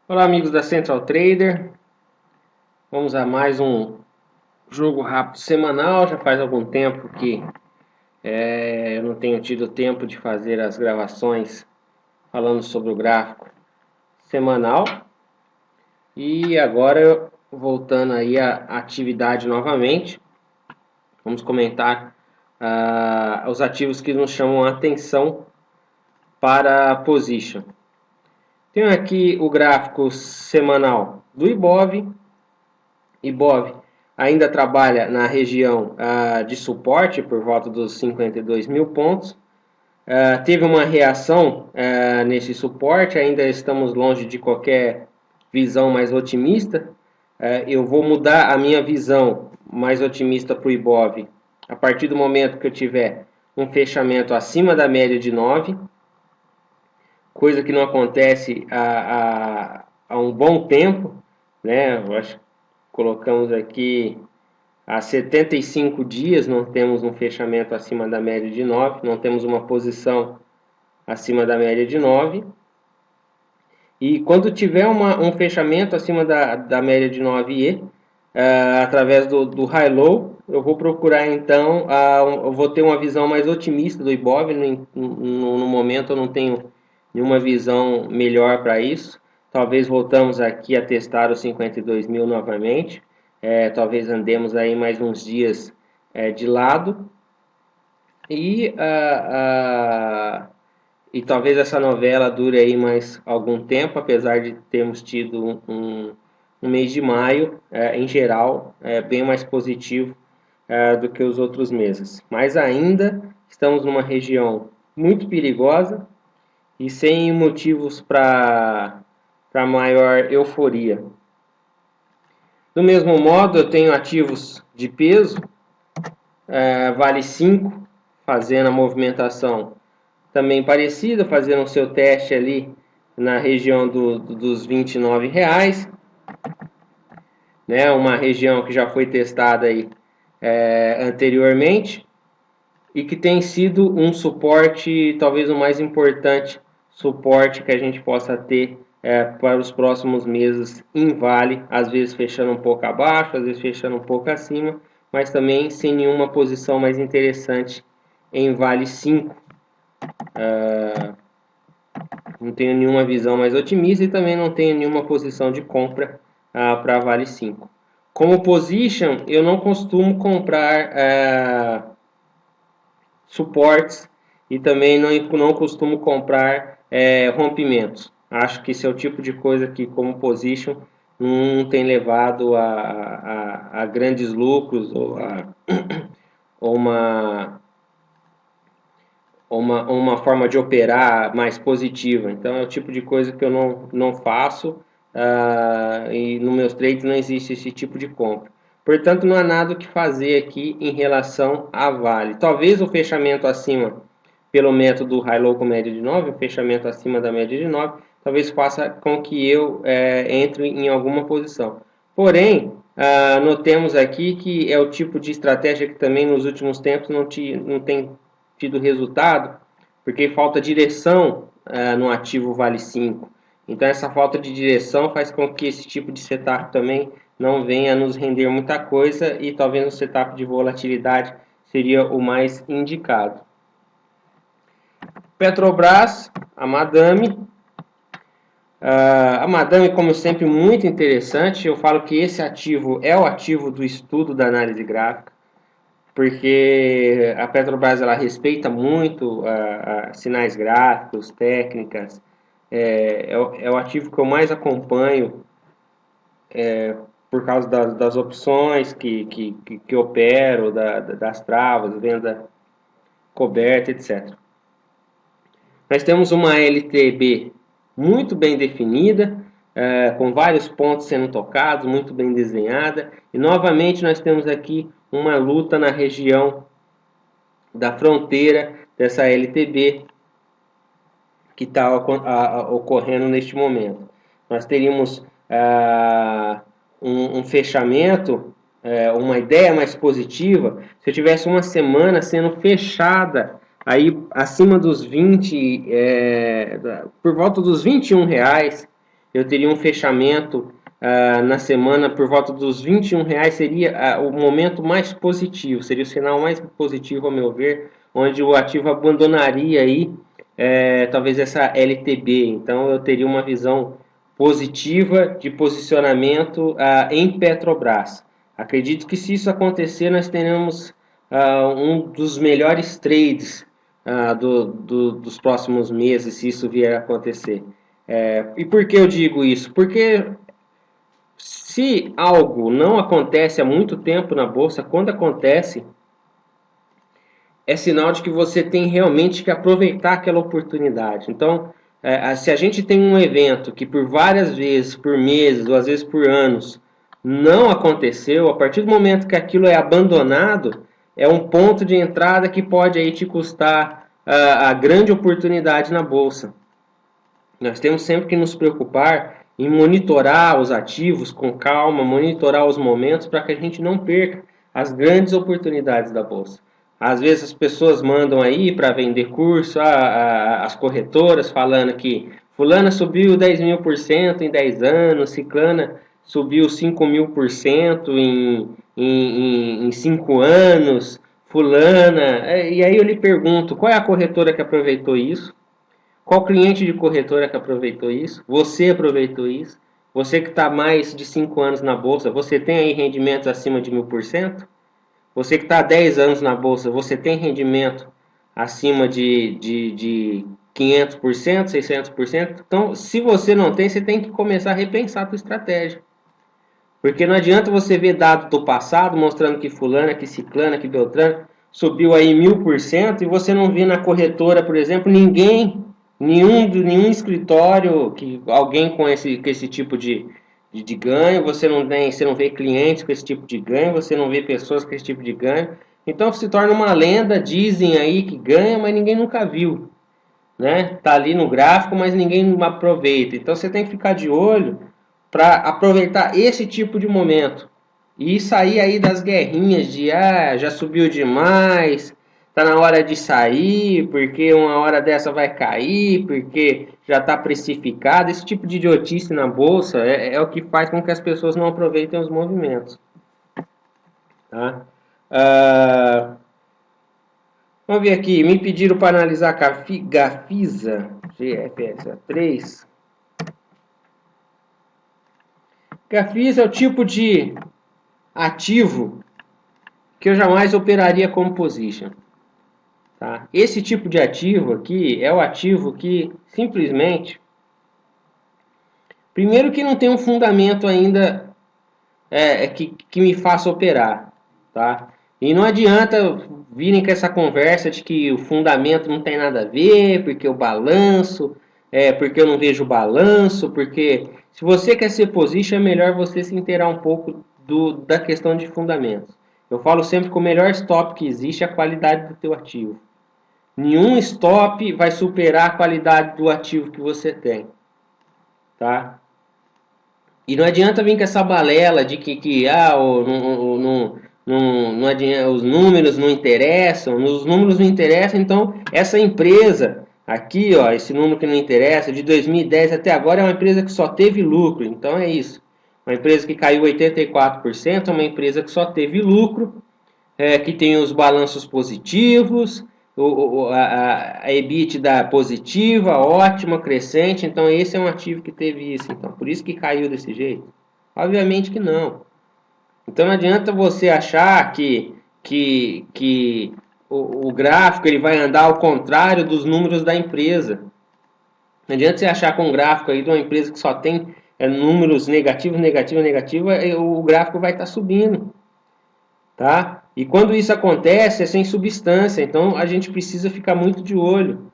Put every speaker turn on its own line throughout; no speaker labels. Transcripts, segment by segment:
Olá, amigos da Central Trader. Vamos a mais um jogo rápido semanal. Já faz algum tempo que eu não tenho tido tempo de fazer as gravações falando sobre o gráfico semanal. E agora, voltando aí à atividade novamente, vamos comentar os ativos que nos chamam a atenção para a position. Tenho aqui o gráfico semanal do Ibov. Ibov ainda trabalha na região de suporte por volta dos 52 mil pontos. Teve uma reação nesse suporte, ainda estamos longe de qualquer visão mais otimista. Eu vou mudar a minha visão mais otimista para o Ibov a partir do momento que eu tiver um fechamento acima da média de 9, coisa que não acontece há um bom tempo, né? Eu acho que colocamos aqui há 75 dias, não temos um fechamento acima da média de 9, não temos uma posição acima da média de 9. E quando tiver um fechamento acima da média de 9E, através do high-low, eu vou procurar então, eu vou ter uma visão mais otimista do Ibov. No momento eu não tenho nenhuma visão melhor para isso. Talvez voltamos aqui a testar os 52 mil novamente. Talvez andemos aí mais uns dias de lado. E talvez essa novela dure aí mais algum tempo, apesar de termos tido um mês de maio, em geral, bem mais positivo do que os outros meses. Mas ainda estamos numa região muito perigosa e sem motivos para maior euforia. Do mesmo modo, eu tenho ativos de peso, Vale 5, fazendo a movimentação também parecida, fazendo o seu teste ali na região dos R$ 29, né? Uma região que já foi testada aí anteriormente e que tem sido um suporte, talvez o mais importante suporte que a gente possa ter para os próximos meses em Vale, às vezes fechando um pouco abaixo, às vezes fechando um pouco acima, mas também sem nenhuma posição mais interessante em Vale 5. Não tenho nenhuma visão mais otimista e também não tenho nenhuma posição de compra para Vale 5. Como position, eu não costumo comprar suportes e também não costumo comprar rompimentos. Acho que esse é o tipo de coisa que, como position, não tem levado a grandes lucros ou uma forma de operar mais positiva. Então é o tipo de coisa que eu não faço e nos meus trades não existe esse tipo de compra. Portanto, não há nada o que fazer aqui em relação a Vale. Talvez o fechamento acima, pelo método high-low com média de 9, o fechamento acima da média de 9, talvez faça com que eu entre em alguma posição. Porém, notemos aqui que é o tipo de estratégia que também nos últimos tempos não tem tido resultado, porque falta direção no ativo Vale 5. Então essa falta de direção faz com que esse tipo de setup também não venha nos render muita coisa e talvez um setup de volatilidade seria o mais indicado. Petrobras, a Madame. A Madame, como sempre, muito interessante. Eu falo que esse ativo é o ativo do estudo da análise gráfica, porque a Petrobras ela respeita muito sinais gráficos, técnicas. É o ativo que eu mais acompanho por causa das opções que opero, das travas, venda coberta, etc. Nós temos uma LTB muito bem definida, com vários pontos sendo tocados, muito bem desenhada. E novamente nós temos aqui uma luta na região da fronteira dessa LTB que está ocorrendo neste momento. Nós teríamos um fechamento, uma ideia mais positiva, se eu tivesse uma semana sendo fechada aí acima dos 20, por volta dos R$ 21, eu teria um fechamento na semana por volta dos R$ 21, seria o momento mais positivo, seria o sinal mais positivo, ao meu ver, onde o ativo abandonaria aí talvez essa LTB. Então eu teria uma visão positiva de posicionamento em Petrobras. Acredito que se isso acontecer, nós teremos um dos melhores trades dos próximos meses, se isso vier a acontecer. E por que eu digo isso? Porque se algo não acontece há muito tempo na bolsa, quando acontece, é sinal de que você tem realmente que aproveitar aquela oportunidade. Então, se a gente tem um evento que por várias vezes, por meses ou às vezes por anos, não aconteceu, a partir do momento que aquilo é abandonado, é um ponto de entrada que pode aí te custar a grande oportunidade na bolsa. Nós temos sempre que nos preocupar em monitorar os ativos com calma, monitorar os momentos para que a gente não perca as grandes oportunidades da bolsa. Às vezes as pessoas mandam aí para vender curso, as corretoras falando que fulana subiu 10.000% em 10 anos, ciclana subiu 5.000% em 5 anos, fulana. E aí eu lhe pergunto, qual é a corretora que aproveitou isso? Qual cliente de corretora que aproveitou isso? Você aproveitou isso? Você que está mais de 5 anos na bolsa, você tem aí rendimentos acima de 1.000%? Você que está há 10 anos na bolsa, você tem rendimento acima de 500%, 600%? Então, se você não tem, você tem que começar a repensar a sua estratégia. Porque não adianta você ver dados do passado mostrando que fulana, que ciclana, que beltrana subiu aí 1.000% e você não vê na corretora, por exemplo, nenhum escritório, alguém com esse tipo de ganho, você não vê clientes com esse tipo de ganho, você não vê pessoas com esse tipo de ganho. Então se torna uma lenda, dizem aí que ganha, mas ninguém nunca viu. Né? Tá ali no gráfico, mas ninguém aproveita. Então você tem que ficar de olho para aproveitar esse tipo de momento e sair aí das guerrinhas de já subiu demais, tá na hora de sair, porque uma hora dessa vai cair, porque já está precificado. Esse tipo de idiotice na bolsa é o que faz com que as pessoas não aproveitem os movimentos. Tá? Vamos ver aqui, me pediram para analisar a Gafisa, GFSA 3. Gafisa é o tipo de ativo que eu jamais operaria como position. Tá? Esse tipo de ativo aqui é o ativo que simplesmente, primeiro que não tem um fundamento ainda que me faça operar. Tá? E não adianta virem com essa conversa de que o fundamento não tem nada a ver, porque o balanço, porque eu não vejo balanço, porque se você quer ser position, é melhor você se inteirar um pouco da questão de fundamentos. Eu falo sempre que o melhor stop que existe é a qualidade do teu ativo. Nenhum stop vai superar a qualidade do ativo que você tem. Tá? E não adianta vir com essa balela de que não adianta, os números não interessam, os números não interessam, então essa empresa aqui, ó, esse número que não interessa, de 2010 até agora é uma empresa que só teve lucro, então é isso. Uma empresa que caiu 84%, é uma empresa que só teve lucro, que tem os balanços positivos, a EBITDA positiva, ótima, crescente, então esse é um ativo que teve isso, então por isso que caiu desse jeito? Obviamente que não. Então não adianta você achar que o gráfico ele vai andar ao contrário dos números da empresa. Não adianta você achar com um gráfico aí de uma empresa que só tem números negativos, negativos, negativos, o gráfico vai estar subindo. Tá? E quando isso acontece, é sem substância, então a gente precisa ficar muito de olho.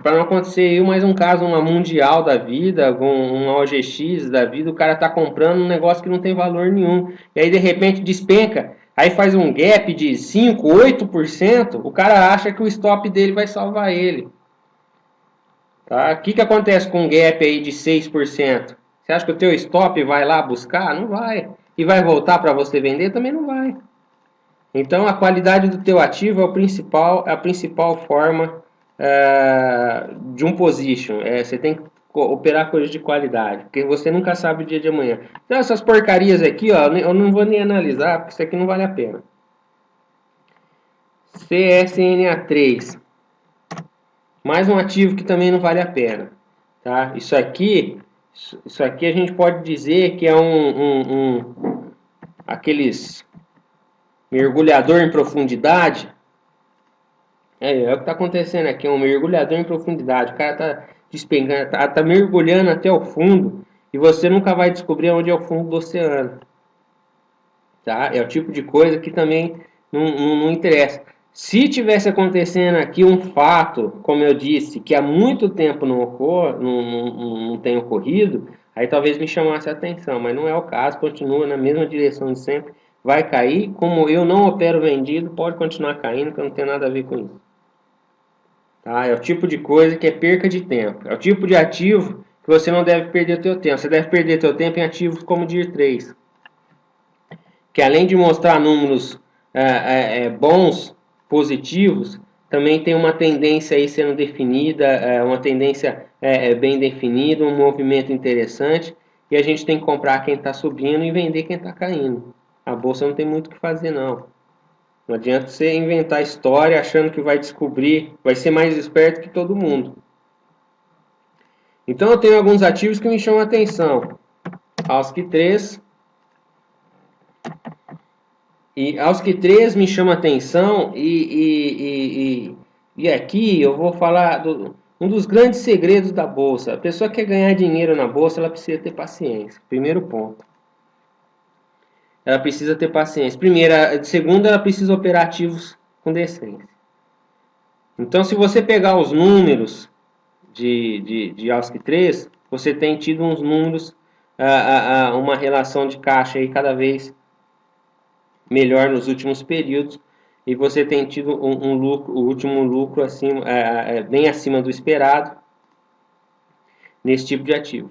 Para não acontecer mais um caso, uma mundial da vida, um OGX da vida, o cara está comprando um negócio que não tem valor nenhum. E aí de repente despenca, aí faz um gap de 5, 8%, o cara acha que o stop dele vai salvar ele. Tá? O que acontece com um gap aí de 6%? Você acha que o teu stop vai lá buscar? Não vai. E vai voltar para você vender? Também não vai. Então a qualidade do teu ativo é a principal forma de um position. Você tem que operar coisas de qualidade, porque você nunca sabe o dia de amanhã. Então essas porcarias aqui, ó, eu não vou nem analisar, porque isso aqui não vale a pena. CSNA3, mais um ativo que também não vale a pena, tá? Isso aqui a gente pode dizer que é aqueles mergulhador em profundidade. É o que está acontecendo aqui, é um mergulhador em profundidade. O cara está despengando, tá mergulhando até o fundo e você nunca vai descobrir onde é o fundo do oceano. Tá? É o tipo de coisa que também não interessa. Se tivesse acontecendo aqui um fato, como eu disse, que há muito tempo não tem ocorrido, aí talvez me chamasse a atenção, mas não é o caso, continua na mesma direção de sempre, vai cair. Como eu não opero vendido, pode continuar caindo, que eu não tenho nada a ver com isso. Tá? É o tipo de coisa que é perca de tempo. É o tipo de ativo que você não deve perder o teu tempo. Você deve perder teu tempo em ativos como o DIR 3, que além de mostrar números bons, positivos, também tem uma tendência aí sendo definida, uma tendência bem definida, um movimento interessante, e a gente tem que comprar quem está subindo e vender quem está caindo. A bolsa não tem muito o que fazer, não. Não adianta você inventar história achando que vai descobrir, vai ser mais esperto que todo mundo. Então eu tenho alguns ativos que me chamam a atenção. AUSC 3. E AUSC 3 me chama a atenção e aqui eu vou falar um dos grandes segredos da Bolsa. A pessoa que quer ganhar dinheiro na Bolsa, ela precisa ter paciência. Primeiro ponto. Ela precisa ter paciência. Segundo, ela precisa operar ativos com decência. Então, se você pegar os números de AUSC 3, você tem tido uns números, uma relação de caixa aí cada vez melhor nos últimos períodos, e você tem tido lucro, o último lucro acima, bem acima do esperado nesse tipo de ativo.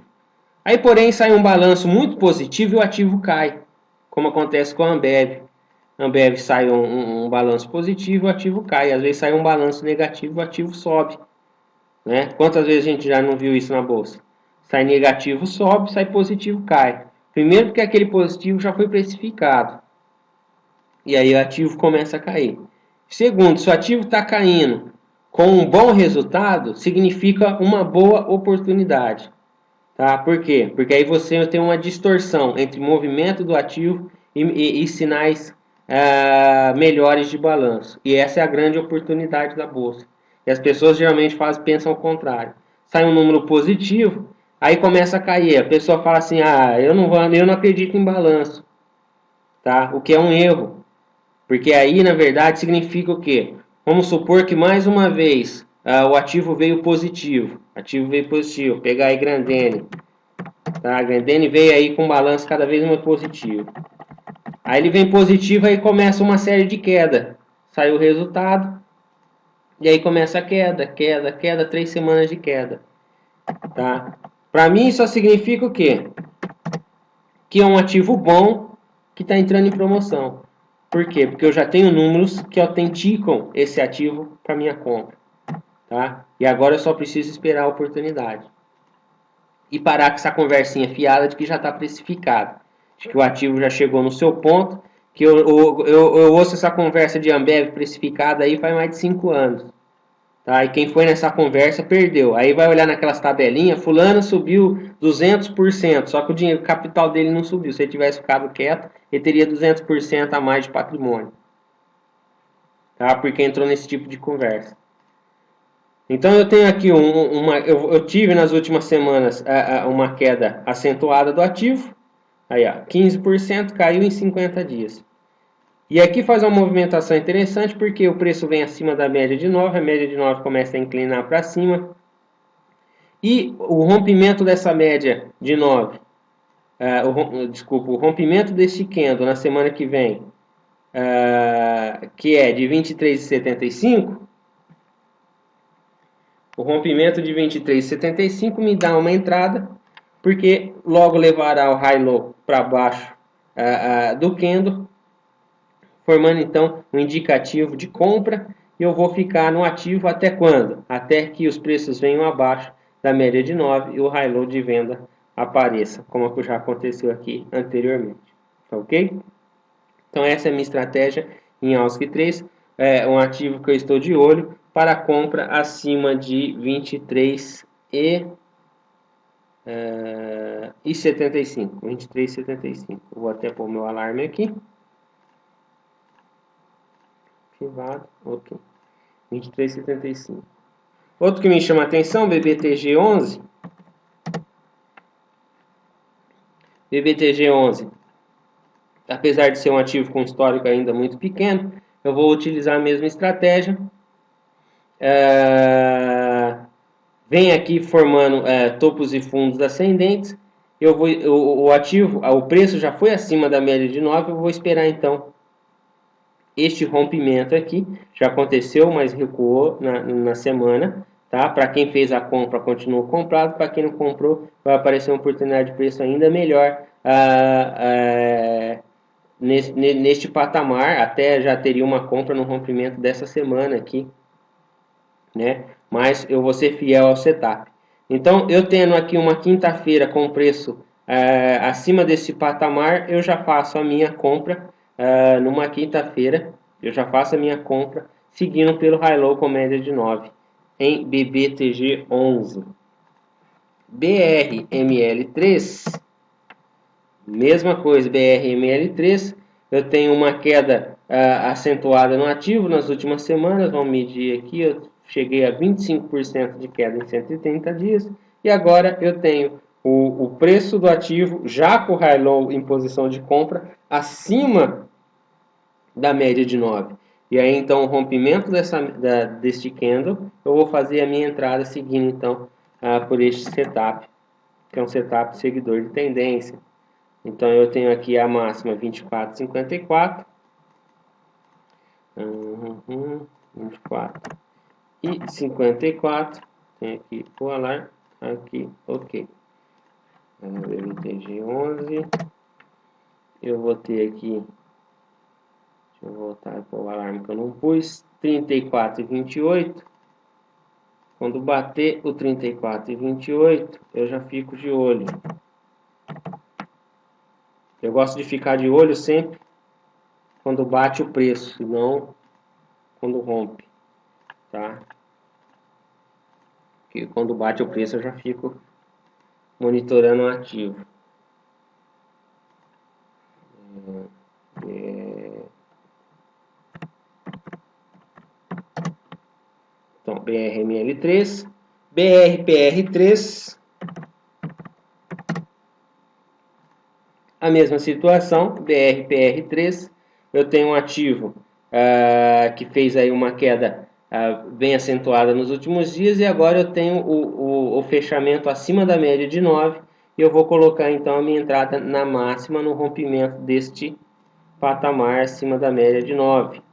Aí, porém, sai um balanço muito positivo e o ativo cai, como acontece com a Ambev. A Ambev sai um balanço positivo, o ativo cai. Às vezes sai um balanço negativo, o ativo sobe. Né? Quantas vezes a gente já não viu isso na bolsa? Sai negativo, sobe, sai positivo, cai. Primeiro porque aquele positivo já foi precificado. E aí o ativo começa a cair. Segundo, se o ativo está caindo com um bom resultado, significa uma boa oportunidade. Tá? Por quê? Porque aí você tem uma distorção entre movimento do ativo e sinais melhores de balanço. E essa é a grande oportunidade da bolsa. E as pessoas geralmente pensam ao contrário. Sai um número positivo, aí começa a cair. A pessoa fala assim, eu não acredito em balanço. Tá? O que é um erro. Porque aí, na verdade, significa o quê? Vamos supor que mais uma vez o ativo veio positivo. Pegar aí Grendene. Tá? Grendene veio aí com um balanço cada vez mais positivo. Aí ele vem positivo, aí começa uma série de queda. Sai o resultado. E aí começa a queda, 3 semanas de queda. Tá? Para mim, isso significa o quê? Que é um ativo bom que está entrando em promoção. Por quê? Porque eu já tenho números que autenticam esse ativo para minha compra. Tá? E agora eu só preciso esperar a oportunidade. E parar com essa conversinha fiada de que já está precificado. De que o ativo já chegou no seu ponto. Que eu ouço essa conversa de Ambev precificada aí faz mais de 5 anos. Tá? E quem foi nessa conversa perdeu. Aí vai olhar naquelas tabelinhas, fulano subiu 200%, só que o capital dele não subiu. Se ele tivesse ficado quieto, ele teria 200% a mais de patrimônio. Tá? Porque entrou nesse tipo de conversa. Então eu tenho aqui eu tive nas últimas semanas uma queda acentuada do ativo. Aí, 15% caiu em 50 dias. E aqui faz uma movimentação interessante porque o preço vem acima da média de 9, a média de 9 começa a inclinar para cima. E o rompimento dessa média de 9, o rompimento desse candle na semana que vem, que é de 23,75, o rompimento de 23,75 me dá uma entrada, porque logo levará o high-low para baixo do candle, formando então um indicativo de compra, e eu vou ficar no ativo até quando? Até que os preços venham abaixo da média de 9 e o high low de venda apareça, como já aconteceu aqui anteriormente. Tá ok? Então essa é a minha estratégia em AUSC 3, um ativo que eu estou de olho para compra acima de 23 e 75, 23,75. Vou até pôr meu alarme aqui. Ativado, ok. 23,75. Outro que me chama a atenção, BBTG11. BBTG11, apesar de ser um ativo com histórico ainda muito pequeno, eu vou utilizar a mesma estratégia. Vem aqui formando topos e fundos ascendentes. O ativo, o preço já foi acima da média de 9, eu vou esperar então este rompimento aqui. Já aconteceu, mas recuou na semana. Tá? Para quem fez a compra, continuou comprado. Para quem não comprou, vai aparecer uma oportunidade de preço ainda melhor neste patamar. Até já teria uma compra no rompimento dessa semana aqui, né? Mas eu vou ser fiel ao setup. Então, eu tendo aqui uma quinta-feira com preço acima desse patamar, eu já faço a minha compra numa quinta-feira. Eu já faço a minha compra seguindo pelo high-low com média de 9 em BBTG 11. BRML3, mesma coisa, BRML3, eu tenho uma queda acentuada no ativo nas últimas semanas. Vamos medir aqui, eu cheguei a 25% de queda em 130 dias, e agora eu tenho o preço do ativo já com o high low em posição de compra acima da média de 9. E aí então o rompimento deste candle, eu vou fazer a minha entrada seguindo então por este setup, que é um setup seguidor de tendência. Então eu tenho aqui a máxima 24,54, 24 e 54, tem aqui o alarme, aqui, ok. BTG 11, eu vou ter aqui, deixa eu voltar para o alarme que eu não pus, 34,28. Quando bater o 34,28, eu já fico de olho. Eu gosto de ficar de olho sempre quando bate o preço, não quando rompe, tá? Porque quando bate o preço eu já fico monitorando o ativo. Então, BRML3, BRPR3, a mesma situação, BRPR3, eu tenho um ativo que fez aí uma queda bem acentuada nos últimos dias, e agora eu tenho o fechamento acima da média de 9, e eu vou colocar então a minha entrada na máxima no rompimento deste patamar acima da média de 9,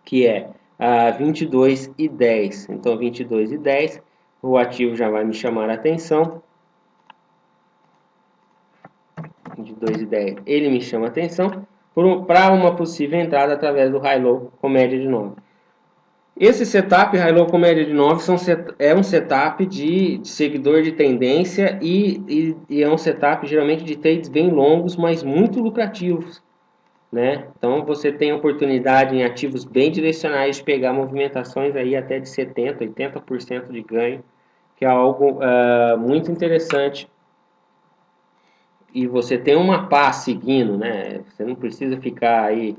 que é 22,10. Então 22,10, o ativo já vai me chamar a atenção. 22,10, ele me chama a atenção para uma possível entrada através do high-low com média de 9. Esse setup high-low com média de 9 é um setup de seguidor de tendência e é um setup geralmente de trades bem longos, mas muito lucrativos, né? Então você tem oportunidade em ativos bem direcionais de pegar movimentações aí até de 70%, 80% de ganho, que é algo muito interessante. E você tem uma paz seguindo, né? Você não precisa ficar aí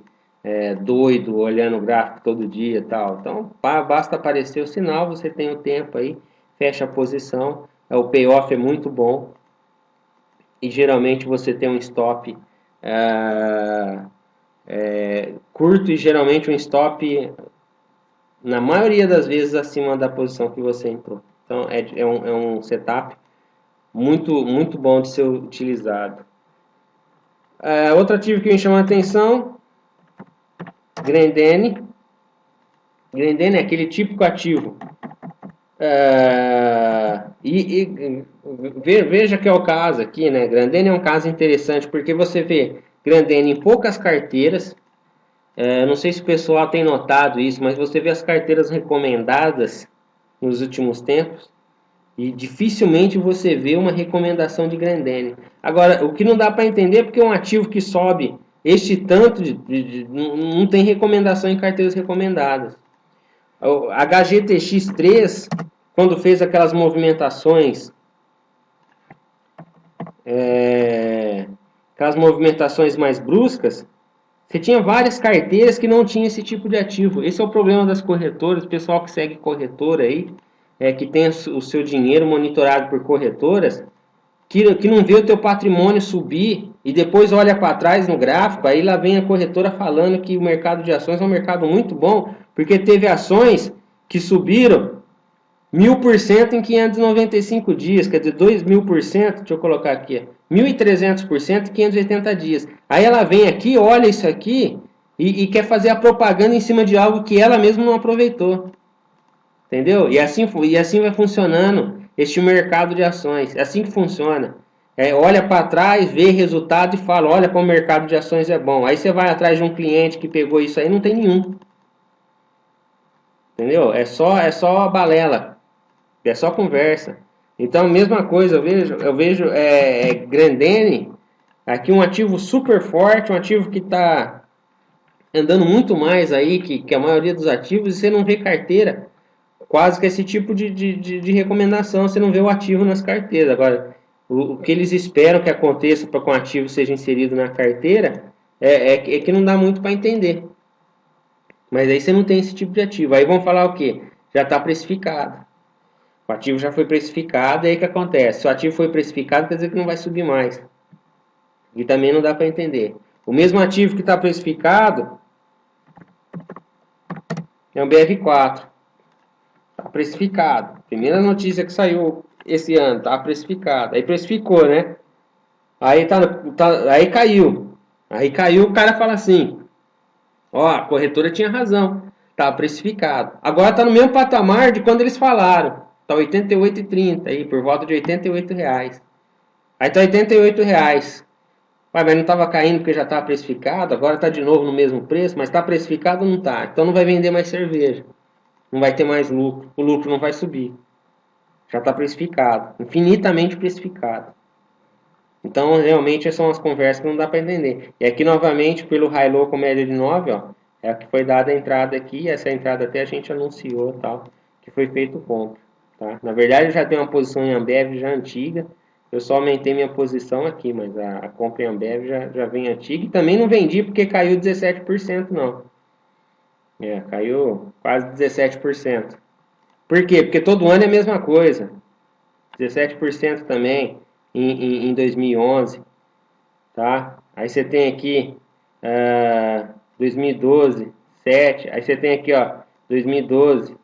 doido olhando o gráfico todo dia e tal. Então, basta aparecer o sinal, você tem o tempo aí, fecha a posição, o payoff é muito bom, e geralmente você tem um stop curto, e geralmente um stop, na maioria das vezes, acima da posição que você entrou. Então, é um setup muito bom de ser utilizado. Outro ativo que me chama a atenção, Grendene. Grendene é aquele típico ativo. Veja que é o caso aqui, né? Grendene é um caso interessante porque você vê Grendene em poucas carteiras. Não sei se o pessoal tem notado isso, mas você vê as carteiras recomendadas nos últimos tempos. E dificilmente você vê uma recomendação de Grendene. Agora, o que não dá para entender é porque um ativo que sobe este tanto não tem recomendação em carteiras recomendadas. O HGTX3, quando fez aquelas movimentações, aquelas movimentações mais bruscas, você tinha várias carteiras que não tinham esse tipo de ativo. Esse é o problema das corretoras. O pessoal que segue corretora aí, que tem o seu dinheiro monitorado por corretoras, que não vê o teu patrimônio subir e depois olha para trás no gráfico, aí lá vem a corretora falando que o mercado de ações é um mercado muito bom, porque teve ações que subiram 1000% em 595 dias, quer dizer, 2000%, deixa eu colocar aqui, 1.300% em 580 dias. Aí ela vem aqui, olha isso aqui e quer fazer a propaganda em cima de algo que ela mesma não aproveitou. Entendeu? E assim vai funcionando este mercado de ações. É assim que funciona. Olha para trás, vê resultado e fala, olha como o mercado de ações é bom. Aí você vai atrás de um cliente que pegou isso aí, não tem nenhum. Entendeu? É só balela. É só conversa. Então, mesma coisa, eu vejo Grendene, aqui um ativo super forte, um ativo que está andando muito mais aí que a maioria dos ativos, e você não vê carteira quase que esse tipo de recomendação, você não vê o ativo nas carteiras. Agora, o que eles esperam que aconteça para que o ativo seja inserido na carteira é que não dá muito para entender. Mas aí você não tem esse tipo de ativo. Aí vão falar o quê? Já está precificado. O ativo já foi precificado, e aí o que acontece? Se o ativo foi precificado, quer dizer que não vai subir mais. E também não dá para entender. O mesmo ativo que está precificado é o BR4. Está precificado. Primeira notícia que saiu esse ano, está precificado. Aí precificou, né? Aí caiu. Aí caiu, o cara fala assim: ó, a corretora tinha razão. Tá precificado. Agora está no mesmo patamar de quando eles falaram. Está R$ 88,30 aí, por volta de R$ 88. Aí está R$ 88. Mas não estava caindo porque já estava precificado, agora está de novo no mesmo preço, mas está precificado ou não está? Então não vai vender mais cerveja. Não vai ter mais lucro. O lucro não vai subir. Já está precificado. Infinitamente precificado. Então, realmente, são as conversas que não dá para entender. E aqui, novamente, pelo high-low com média de 9, ó, é a que foi dada a entrada aqui. Essa entrada até a gente anunciou, tal, que foi feito compra. Tá? Na verdade, eu já tenho uma posição em Ambev já antiga. Eu só aumentei minha posição aqui, mas a compra em Ambev já vem antiga. E também não vendi porque caiu 17%, não. Caiu quase 17%. Por quê? Porque todo ano é a mesma coisa. 17% também em 2011, tá? Aí você tem aqui 2012, 7%. Aí você tem aqui, ó, 2012,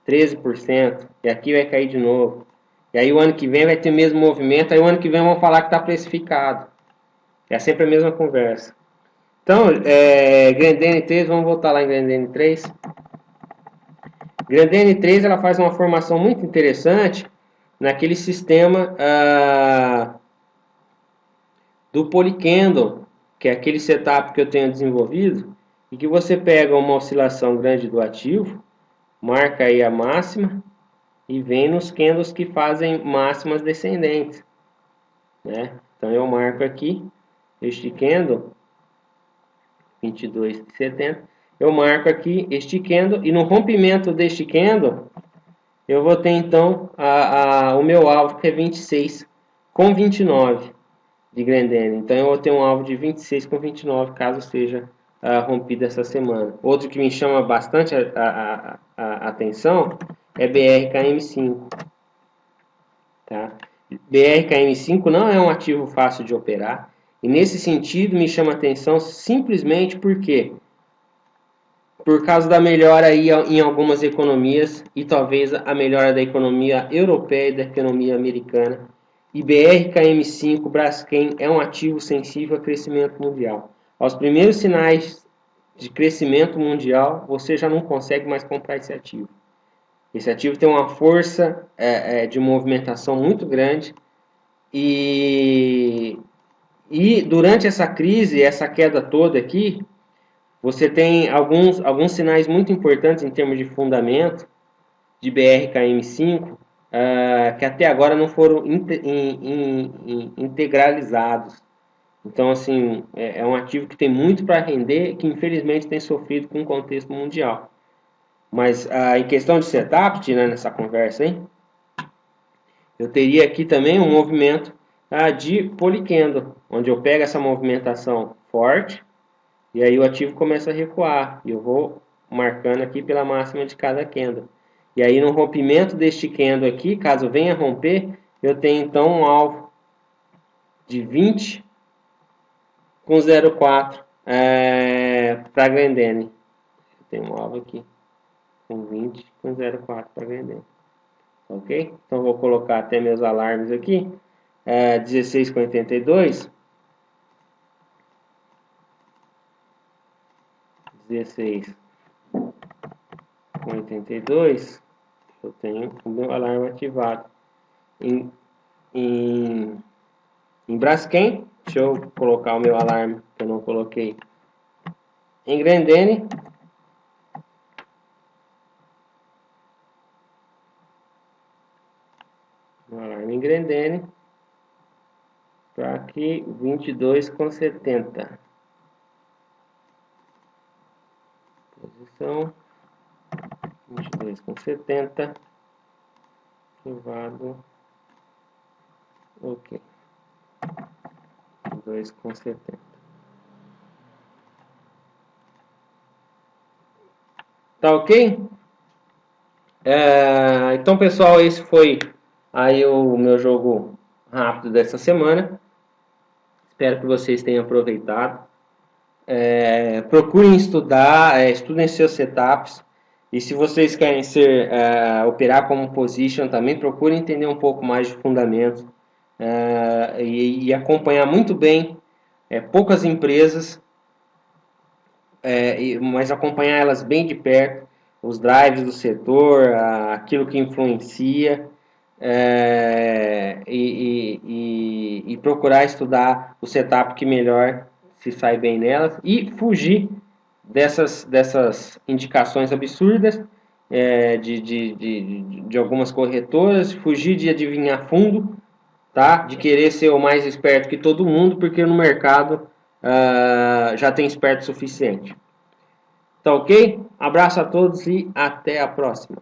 13%. E aqui vai cair de novo. E aí o ano que vem vai ter o mesmo movimento. Aí o ano que vem vão falar que está precificado. É sempre a mesma conversa. Então, Grendene 3, vamos voltar lá em Grendene 3. Grendene 3 ela faz uma formação muito interessante naquele sistema do Polycandle, que é aquele setup que eu tenho desenvolvido, e que você pega uma oscilação grande do ativo, marca aí a máxima, e vem nos candles que fazem máximas descendentes. Né? Então eu marco aqui este candle, 22,70, eu marco aqui este candle, e no rompimento deste candle, eu vou ter então o meu alvo, que é 26 com 29 de Grendene. Então eu vou ter um alvo de 26 com 29, caso seja rompido essa semana. Outro que me chama bastante a atenção é BRKM5. Tá? BRKM5 não é um ativo fácil de operar. E nesse sentido me chama a atenção simplesmente porque por causa da melhora aí em algumas economias e talvez a melhora da economia europeia e da economia americana. E BRKM5 Braskem é um ativo sensível a crescimento mundial. Aos primeiros sinais de crescimento mundial, você já não consegue mais comprar esse ativo. Esse ativo tem uma força de movimentação muito grande e durante essa crise, essa queda toda aqui, você tem alguns sinais muito importantes em termos de fundamento, de BRKM5 que até agora não foram integralizados. Então, assim, é um ativo que tem muito para render, que infelizmente tem sofrido com o contexto mundial. Mas em questão de setup, né, nessa conversa aí, eu teria aqui também um movimento de polycandle, onde eu pego essa movimentação forte e aí o ativo começa a recuar. E eu vou marcando aqui pela máxima de cada candle. E aí no rompimento deste candle aqui, caso venha romper, eu tenho então um alvo de 20 com 0,4 para Glendale. Eu tenho um alvo aqui com 20 com 0,4 para Glendale. Ok? Então vou colocar até meus alarmes aqui. 16 com 82. 16 com 82. Eu tenho o meu alarme ativado. Em Braskem, deixa eu colocar o meu alarme que eu não coloquei. Em Grendene, meu alarme em Grendene, para aqui 22 com 70. Posição 22 com 70. Ativado. Ok. 22 com 70. Tá ok? Então, pessoal, esse foi aí o meu jogo rápido dessa semana. Espero que vocês tenham aproveitado. Procurem estudar, estudem seus setups. E se vocês querem operar como position também, procurem entender um pouco mais de fundamentos e acompanhar muito bem poucas empresas, mas acompanhar elas bem de perto, os drives do setor, aquilo que influencia, e procurar estudar o setup que melhor se sai bem nelas e fugir dessas indicações absurdas de algumas corretoras, fugir de adivinhar fundo, tá? De querer ser o mais esperto que todo mundo, porque no mercado já tem esperto o suficiente. Tá ok? Abraço a todos e até a próxima.